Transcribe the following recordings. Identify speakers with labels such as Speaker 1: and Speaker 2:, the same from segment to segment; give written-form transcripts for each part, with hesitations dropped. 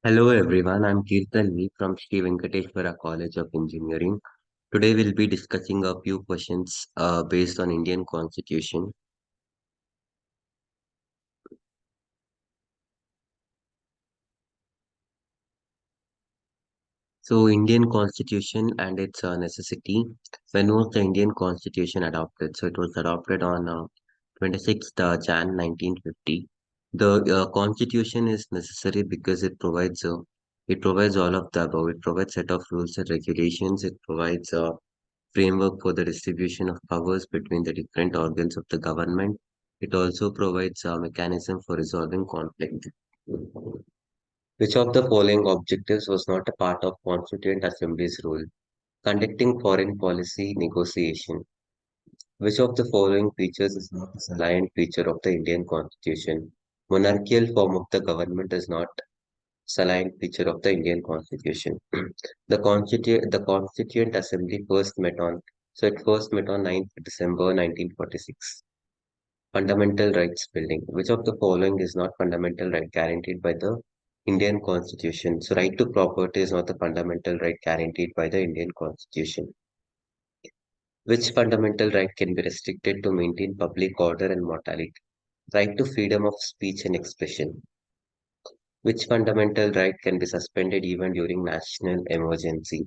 Speaker 1: Hello everyone, I'm Kirtan Lee from Sri Venkateswara College of Engineering. Today we'll be discussing a few questions based on Indian Constitution. So Indian Constitution and its necessity. When was the Indian Constitution adopted? So it was adopted on 26th Jan 1950. The Constitution is necessary because it provides all of the above. It provides set of rules and regulations. It provides a framework for the distribution of powers between the different organs of the government. It also provides a mechanism for resolving conflict. Which of the following objectives was not a part of Constituent Assembly's role? Conducting foreign policy negotiation. Which of the following features is not a salient feature of the Indian Constitution? Monarchical form of the government is not salient feature of the Indian Constitution. The Constituent Assembly first met on 9th December 1946. Fundamental rights building. Which of the following is not fundamental right guaranteed by the Indian Constitution? So right to property is not the fundamental right guaranteed by the Indian Constitution. Which fundamental right can be restricted to maintain public order and morality? Right to freedom of speech and expression. Which fundamental right can be suspended even during national emergency?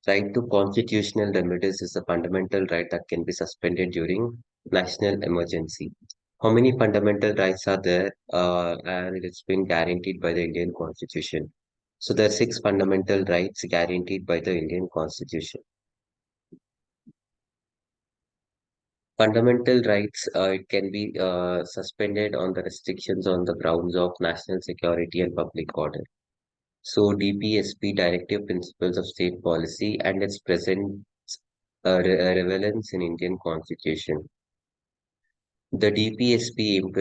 Speaker 1: Right to constitutional remedies is a fundamental right that can be suspended during national emergency. How many fundamental rights are there? And it's been guaranteed by the Indian Constitution. So there are six fundamental rights guaranteed by the Indian Constitution. Fundamental rights, it can be suspended on the restrictions on the grounds of national security and public order. So DPSP, Directive Principles of State Policy, and its present relevance in Indian Constitution. The DPSP aimed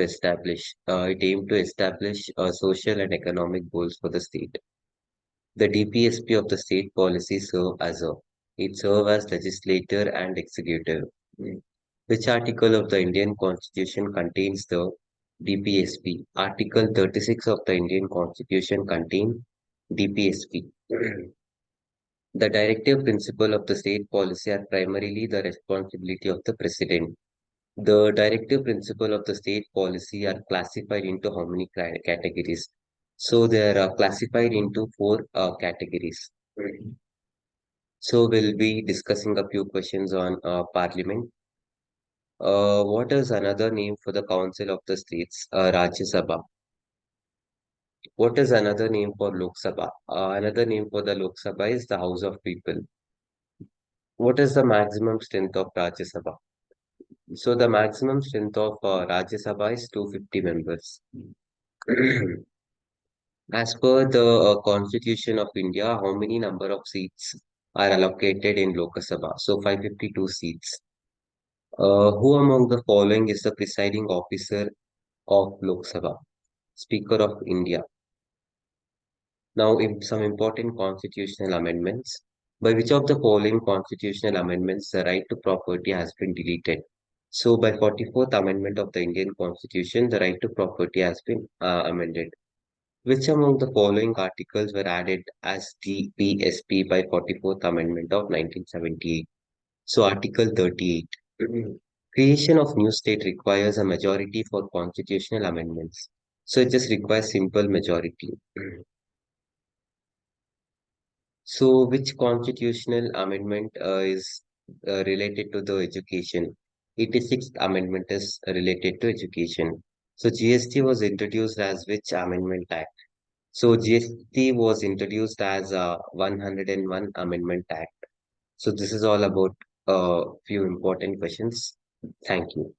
Speaker 1: to establish social and economic goals for the state. The DPSP of the state policy serve as legislator and executive. Which article of the Indian Constitution contains the DPSP? Article 36 of the Indian Constitution contains DPSP. The directive principle of the state policy are primarily the responsibility of the president. The directive principle of the state policy are classified into how many categories? So they are classified into four categories. So we'll be discussing a few questions on parliament. What is another name for the council of the states? Rajya Sabha. What is another name for Lok Sabha? Another name for the Lok Sabha is the House of People. What is the maximum strength of Rajya Sabha? So the maximum strength of Rajya Sabha is 250 members. As per the Constitution of India, how many number of seats are allocated in Lok Sabha? So 552 seats. Who among the following is the presiding officer of Lok Sabha? Speaker of India. Now, some important constitutional amendments. By which of the following constitutional amendments the right to property has been deleted? So, by 44th Amendment of the Indian Constitution, the right to property has been amended. Which among the following articles were added as DPSP by 44th Amendment of 1978? So, Article 38. Creation of new state requires a majority for constitutional amendments. So, it just requires simple majority. So, which constitutional amendment is related to the education? 86th Amendment is related to education. So, GST was introduced as which Amendment Act? So, GST was introduced as a 101 Amendment Act. So, this is all about a few important questions. Thank you.